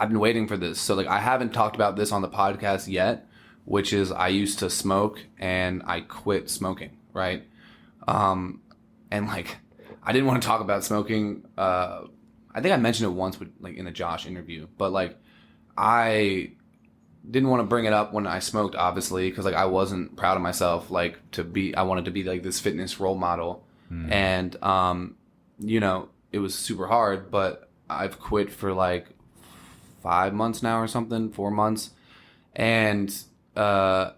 I've been waiting for this. So like I haven't talked about this on the podcast yet, which is I used to smoke and I quit smoking, right? And like I didn't want to talk about smoking. I think I mentioned it once with like in a Josh interview, but like I didn't want to bring it up when I smoked, obviously, because like I wasn't proud of myself. Like I wanted to be like this fitness role model, and you know, it was super hard. But I've quit for like 5 months now or something, 4 months, and I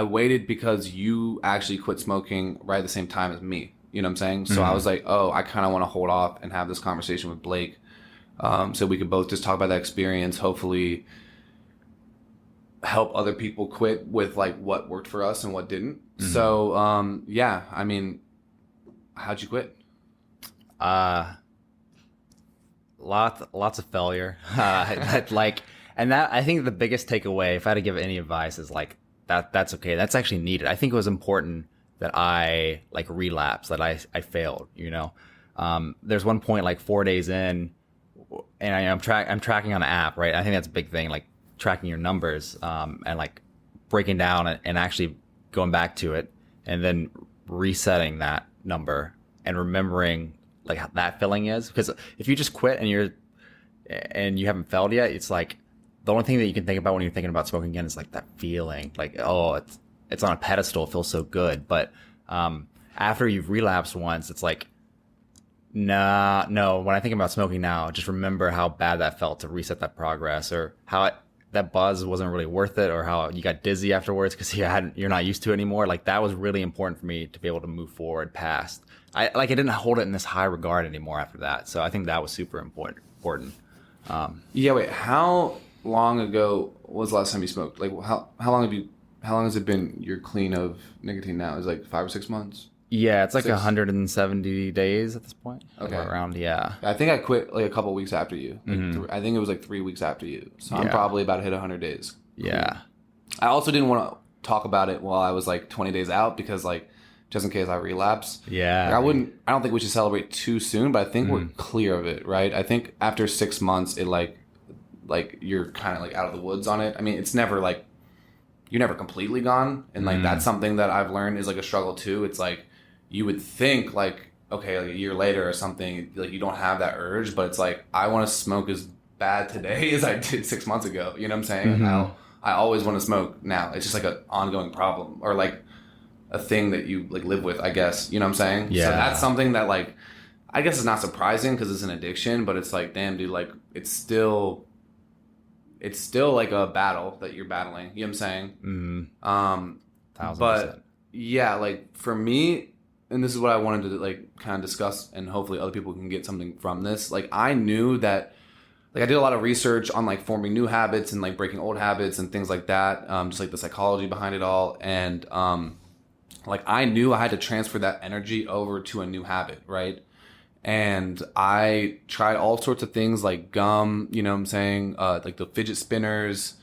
waited because you actually quit smoking right at the same time as me. You know what I'm saying? So I was like, oh, I kind of want to hold off and have this conversation with Blake, so we could both just talk about that experience. Hopefully help other people quit with like what worked for us and what didn't. So yeah, I mean, how'd you quit? Lots of failure. Like, and that, I think the biggest takeaway, if I had to give any advice, is like that's okay. That's actually needed. I think it was important that I like relapsed, that I failed, you know. There's one point like 4 days in, and I'm tracking on an app, right? I think that's a big thing, like tracking your numbers, and like breaking down and actually going back to it and then resetting that number and remembering like how that feeling is. Because if you just quit and you haven't failed yet, it's like the only thing that you can think about when you're thinking about smoking again is like that feeling, like, oh, it's on a pedestal, it feels so good. But after you've relapsed once, it's like, no, when I think about smoking now, just remember how bad that felt to reset that progress, or how that buzz wasn't really worth it, or how you got dizzy afterwards because you're not used to it anymore. Like that was really important for me to be able to move forward past. I didn't hold it in this high regard anymore after that. So I think that was super important. Yeah, wait, how long ago was the last time you smoked? Like how long has it been you're clean of nicotine now? Is it like 5 or 6 months? Yeah, it's like 170 days at this point. Okay. Around, yeah. I think I quit like a couple weeks after you. Like I think it was like 3 weeks after you. So I'm probably about to hit 100 days. Yeah. I also didn't want to talk about it while I was like 20 days out because like just in case I relapse. Yeah. Like, I don't think we should celebrate too soon, but I think we're clear of it, right? I think after 6 months, it like you're kind of like out of the woods on it. I mean, it's never like, you're never completely gone. And like, that's something that I've learned is like a struggle too. It's like, you would think like, okay, like a year later or something, like you don't have that urge, but it's like, I want to smoke as bad today as I did 6 months ago. You know what I'm saying? I always want to smoke now. It's just like an ongoing problem, or like a thing that you like live with, I guess. You know what I'm saying? Yeah. So that's something that like, I guess it's not surprising because it's an addiction, but it's like, damn, dude, like it's still like a battle that you're battling. You know what I'm saying? 1000%. But yeah, like for me, and this is what I wanted to like kind of discuss, and hopefully other people can get something from this. Like I knew that, like I did a lot of research on like forming new habits and like breaking old habits and things like that. Just like the psychology behind it all. And like I knew I had to transfer that energy over to a new habit, right? And I tried all sorts of things like gum, you know what I'm saying? Like the fidget spinners,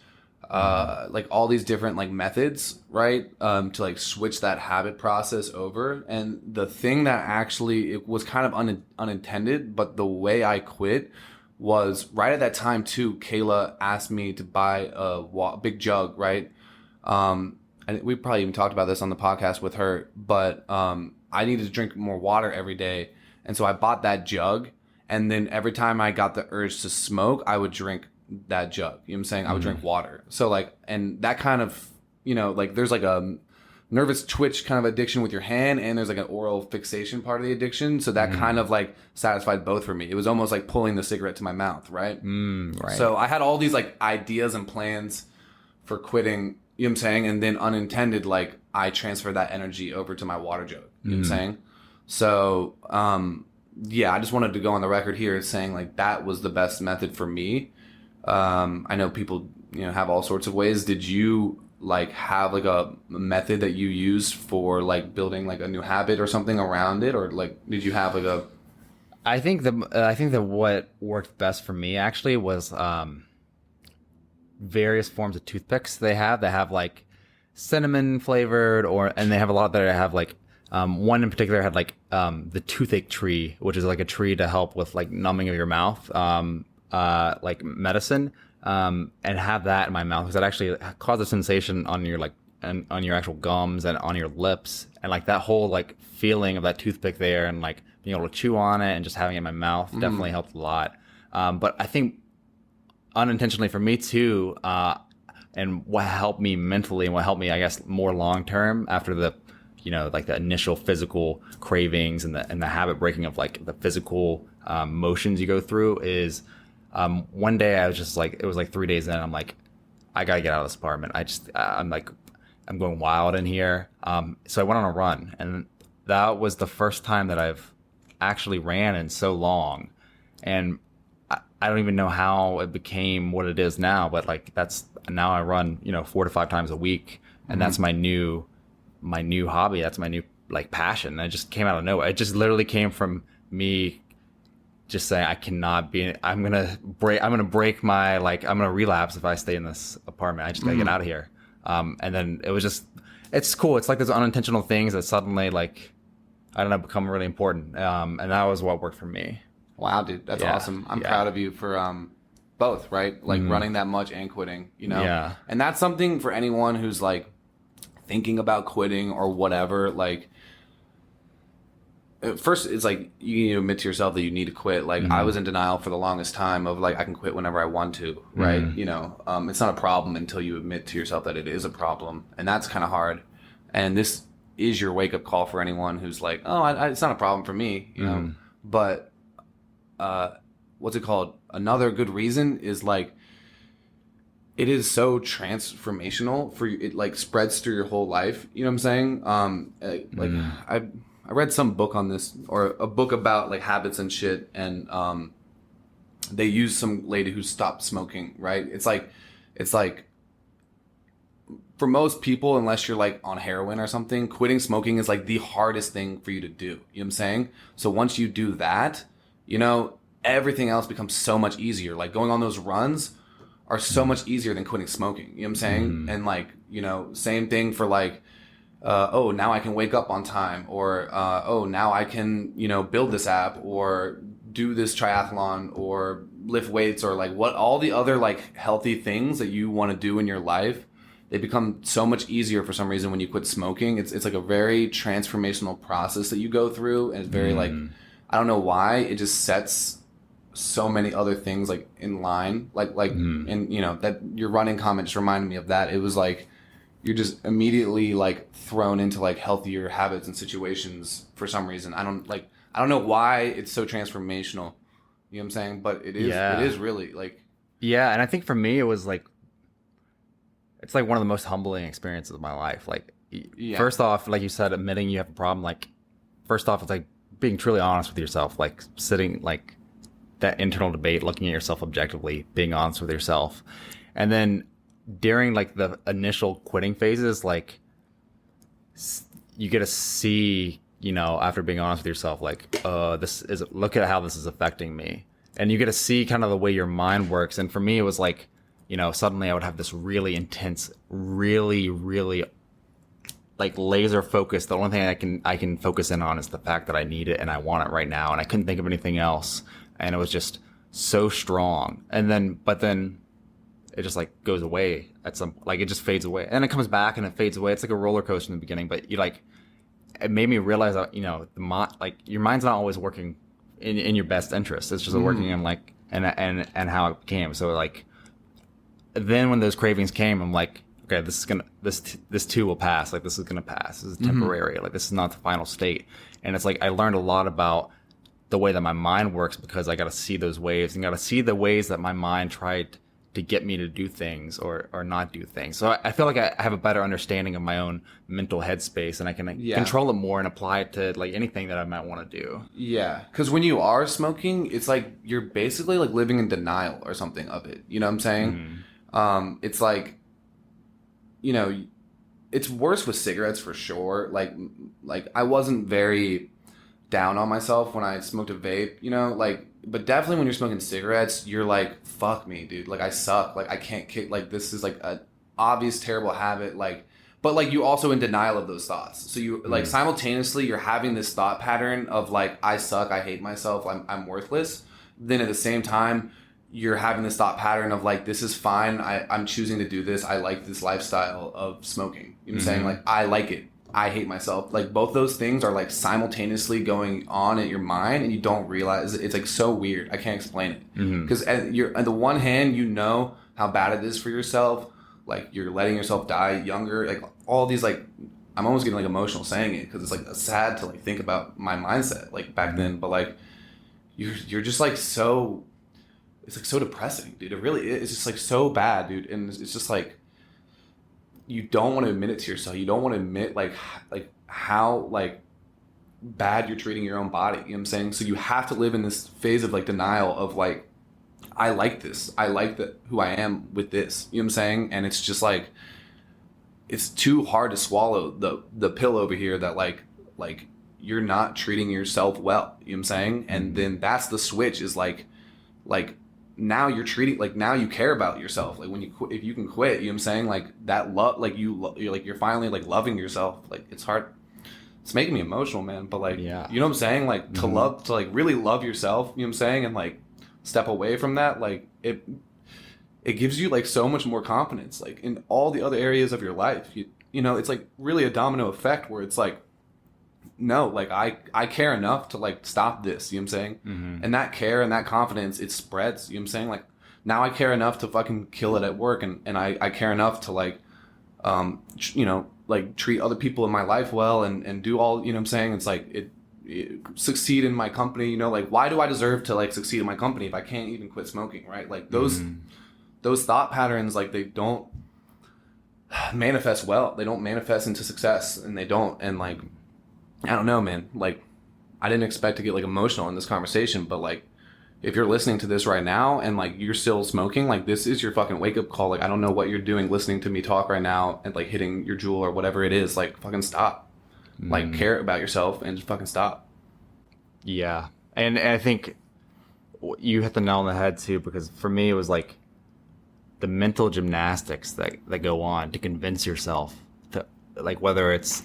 like all these different like methods, right? To like switch that habit process over. And the thing that actually, it was kind of unintended, but the way I quit was right at that time too. Kayla asked me to buy a big jug, right? And we probably even talked about this on the podcast with her, but I needed to drink more water every day. And so I bought that jug, and then every time I got the urge to smoke, I would drink that jug. You know what I'm saying? I would drink water. So like, and that kind of, you know, like there's like a nervous twitch kind of addiction with your hand, and there's like an oral fixation part of the addiction. So that kind of like satisfied both for me. It was almost like pulling the cigarette to my mouth, right? Right. So I had all these like ideas and plans for quitting, you know what I'm saying? And then unintended, like I transferred that energy over to my water jug. You know what I'm saying? So, yeah, I just wanted to go on the record here saying like that was the best method for me. I know people, you know, have all sorts of ways. Did you like have like a method that you used for like building like a new habit or something around it? Or like, did you have like a... I think that what worked best for me actually was, various forms of toothpicks they have like cinnamon flavored, and they have a lot that have like, one in particular had like the toothache tree, which is like a tree to help with like numbing of your mouth. like medicine, and have that in my mouth, because it actually caused a sensation on your like on your actual gums and on your lips, and like that whole like feeling of that toothpick there, and like being able to chew on it and just having it in my mouth definitely helped a lot. But I think unintentionally for me too, and what helped me mentally and what helped me, I guess, more long term after the, like the initial physical cravings and the habit breaking of like the physical motions you go through is, one day I was just like, it was like 3 days in, I'm like, I gotta get out of this apartment. I'm going wild in here. So I went on a run, and that was the first time that I've actually ran in so long. And I don't even know how it became what it is now, but like now I run, 4 to 5 times a week, and that's my new hobby. That's my new like passion. And it just came out of nowhere. It just literally came from me just saying, I'm gonna relapse if I stay in this apartment. I just gotta get out of here. And then it's cool. It's like those unintentional things that suddenly, like, I don't know, become really important. And that was what worked for me. Wow, dude, that's awesome. I'm proud of you for both, right? Like running that much and quitting, Yeah. And that's something for anyone who's like thinking about quitting or whatever. Like, at first, it's like you need to admit to yourself that you need to quit. Like, I was in denial for the longest time of like, I can quit whenever I want to, right? It's not a problem until you admit to yourself that it is a problem, and that's kind of hard. And this is your wake up call for anyone who's like, oh, it's not a problem for me, know. But what's it called? Another good reason is like, it is so transformational for you. It like spreads through your whole life. You know what I'm saying? I read some book on this, or a book about like habits and shit, and they used some lady who stopped smoking, right? It's like for most people, unless you're like on heroin or something, quitting smoking is like the hardest thing for you to do. You know what I'm saying? So once you do that, everything else becomes so much easier. Like going on those runs are so much easier than quitting smoking. You know what I'm saying? And like, same thing for like, oh, now I can wake up on time, or oh, now I can, build this app or do this triathlon or lift weights, or like what all the other like healthy things that you want to do in your life, they become so much easier for some reason when you quit smoking. It's like a very transformational process that you go through, and it's very like, I don't know why, it just sets so many other things like in line, and that your running comment just reminded me of that. It was like, you're just immediately like thrown into like healthier habits and situations for some reason. I don't know why it's so transformational. You know what I'm saying? But it is really like. Yeah. And I think for me, it was like, it's like one of the most humbling experiences of my life. Like, first off, like you said, admitting you have a problem. Like, first off, it's like being truly honest with yourself, like sitting like that internal debate, looking at yourself objectively, being honest with yourself. And then during like the initial quitting phases, like you get to see, after being honest with yourself, like, look at how this is affecting me. And you get to see kind of the way your mind works. And for me, it was like, suddenly I would have this really intense, really, really like laser focus. The only thing I can focus in on is the fact that I need it and I want it right now. And I couldn't think of anything else. And it was just so strong. But then it just like goes away at some, like it just fades away, and it comes back and it fades away. It's like a roller coaster in the beginning, but it made me realize that, like your mind's not always working in your best interest. It's just working in like, and how it came. So like, then when those cravings came, I'm like, okay, this too will pass. Like this is going to pass. This is temporary. Like this is not the final state. And it's like, I learned a lot about the way that my mind works, because I got to see those waves and got to see the ways that my mind tried to get me to do things or not do things. So I feel like I have a better understanding of my own mental headspace, and I can control it more and apply it to like anything that I might want to do. Yeah. Because when you are smoking, it's like you're basically like living in denial or something of it. You know what I'm saying? It's like, it's worse with cigarettes for sure. Like I wasn't very down on myself when I smoked a vape, but definitely when you're smoking cigarettes, you're like, fuck me, dude. Like I suck. Like I can't kick, like this is like a obvious terrible habit. Like, but like you also in denial of those thoughts. So you like simultaneously you're having this thought pattern of like, I suck, I hate myself, I'm worthless. Then at the same time, you're having this thought pattern of like, this is fine. I'm choosing to do this. I like this lifestyle of smoking. You know what I'm saying? Like, I like it. I hate myself. Like, both those things are like simultaneously going on in your mind, and you don't realize it. It's like so weird. I can't explain it. Because you're on the one hand, you know how bad it is for yourself. Like, you're letting yourself die younger. Like, all these, like, I'm almost getting like emotional saying it because it's like sad to like think about my mindset like back then. But like, you're just like so. It's like so depressing, dude. It really is. It's just like so bad, dude. And it's just like, you don't want to admit it to yourself. You don't want to admit like how like bad you're treating your own body. You know what I'm saying? So you have to live in this phase of like denial of like, I like this. I like who I am with this. You know what I'm saying? And it's just like, it's too hard to swallow the pill over here that like you're not treating yourself well. You know what I'm saying? And then that's the switch is like now you're treating, like now you care about yourself. Like when you if you can quit, you know what I'm saying? Like that love, like you're finally like loving yourself. Like it's hard. It's making me emotional, man. But like, yeah. You know what I'm saying? Like to like really love yourself, you know what I'm saying? And like step away from that. Like it gives you like so much more confidence, like in all the other areas of your life. You know, it's like really a domino effect where it's like, no, like I care enough to like stop this, you know what I'm saying? And that care and that confidence, it spreads, you know what I'm saying? Like now I care enough to fucking kill it at work, and I care enough to like, you know, like treat other people in my life well and do all, you know what I'm saying? It's like it succeed in my company, you know, like why do I deserve to like succeed in my company if I can't even quit smoking, right? Like those thought patterns, like they don't manifest well. They don't manifest into success, and they don't. And like, I don't know, man. Like, I didn't expect to get like emotional in this conversation, but like, if you're listening to this right now and like you're still smoking, like this is your fucking wake up call. Like, I don't know what you're doing listening to me talk right now and like hitting your jewel or whatever it is. Like, fucking stop. Like, care about yourself and just fucking stop. Yeah, and I think you hit the nail on the head too, because for me it was like the mental gymnastics that go on to convince yourself to, like, whether it's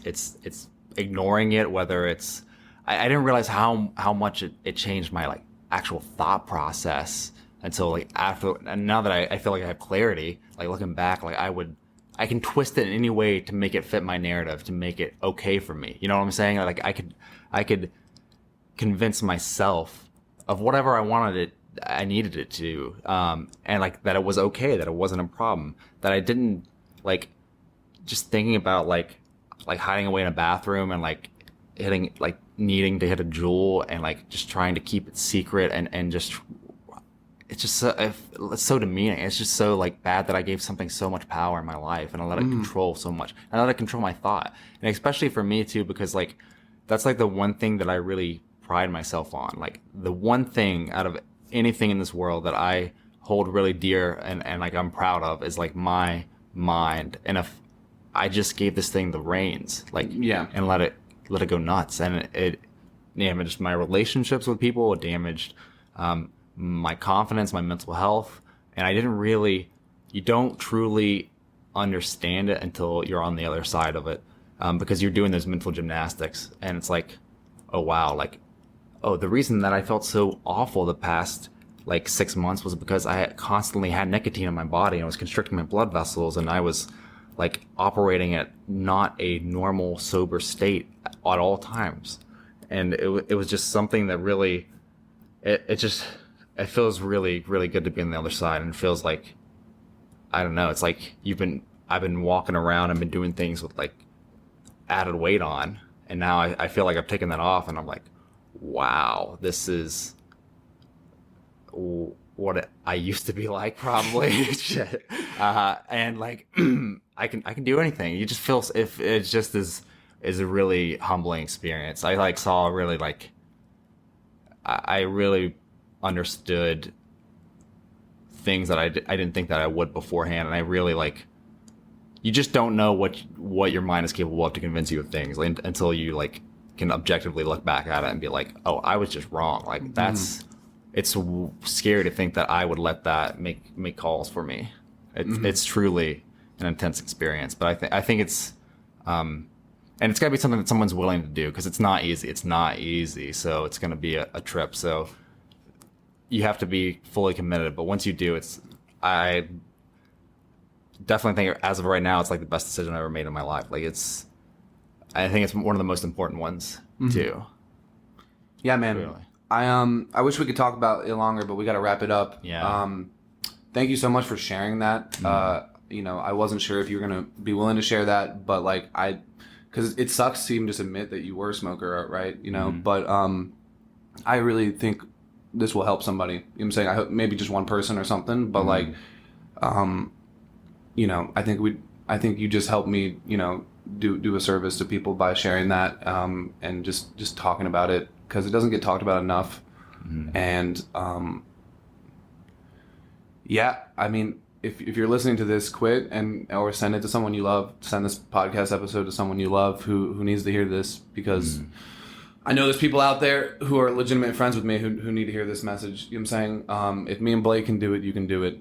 ignoring it, whether it's I didn't realize how much it changed my like actual thought process until like after. And now that I feel like I have clarity, like looking back, like I can twist it in any way to make it fit my narrative, to make it okay for me. You know what I'm saying? Like I could convince myself of whatever I needed it to, and like that it was okay, that it wasn't a problem, that I didn't like just thinking about like hiding away in a bathroom and like hitting, like needing to hit a jewel and like just trying to keep it secret and just, it's just so, it's so demeaning. It's just so like bad that I gave something so much power in my life and I let it control so much. I let it control my thought. And especially for me too, because like that's like the one thing that I really pride myself on. Like the one thing out of anything in this world that I hold really dear and like I'm proud of is like my mind. And if I just gave this thing the reins, like, yeah, and let it go nuts, and it damaged my relationships with people, it damaged my confidence, my mental health, and you don't truly understand it until you're on the other side of it, because you're doing those mental gymnastics, and it's like, oh wow, like, oh, the reason that I felt so awful the past like 6 months was because I constantly had nicotine in my body and I was constricting my blood vessels, and I was like operating at not a normal sober state at all times. And it was just something that really, it feels really, really good to be on the other side. And it feels like, I don't know, it's like I've been walking around and been doing things with like added weight on. And now I feel like I've taken that off and I'm like, wow, this is what I used to be like, probably. Shit. And like, I can do anything. You just feel, if it just is a really humbling experience. I like saw really like, I really understood things that I didn't think that I would beforehand. And I really like, you just don't know what your mind is capable of to convince you of things, like, until you like can objectively look back at it and be like, oh, I was just wrong. Like that's, it's scary to think that I would let that make calls for me. It's truly an intense experience, but I think it's, and it's gotta be something that someone's willing to do, because it's not easy. So it's gonna be a trip. So you have to be fully committed. But once you do, I definitely think as of right now, it's like the best decision I've ever made in my life. Like I think it's one of the most important ones too. Yeah, man. Really. I wish we could talk about it longer, but we got to wrap it up. Yeah. Thank you so much for sharing that. You know, I wasn't sure if you were gonna be willing to share that, but like because it sucks to even just admit that you were a smoker, right? You know, but I really think this will help somebody. You know what I'm saying? I hope maybe just one person or something, but like, you know, I think you just helped me, you know, do a service to people by sharing that, and just talking about it, because it doesn't get talked about enough. And yeah, I mean, if you're listening to this, quit or send it to someone you love. Send this podcast episode to someone you love who needs to hear this, because I know there's people out there who are legitimate friends with me who need to hear this message. You know what I'm saying? If me and Blake can do it, you can do it.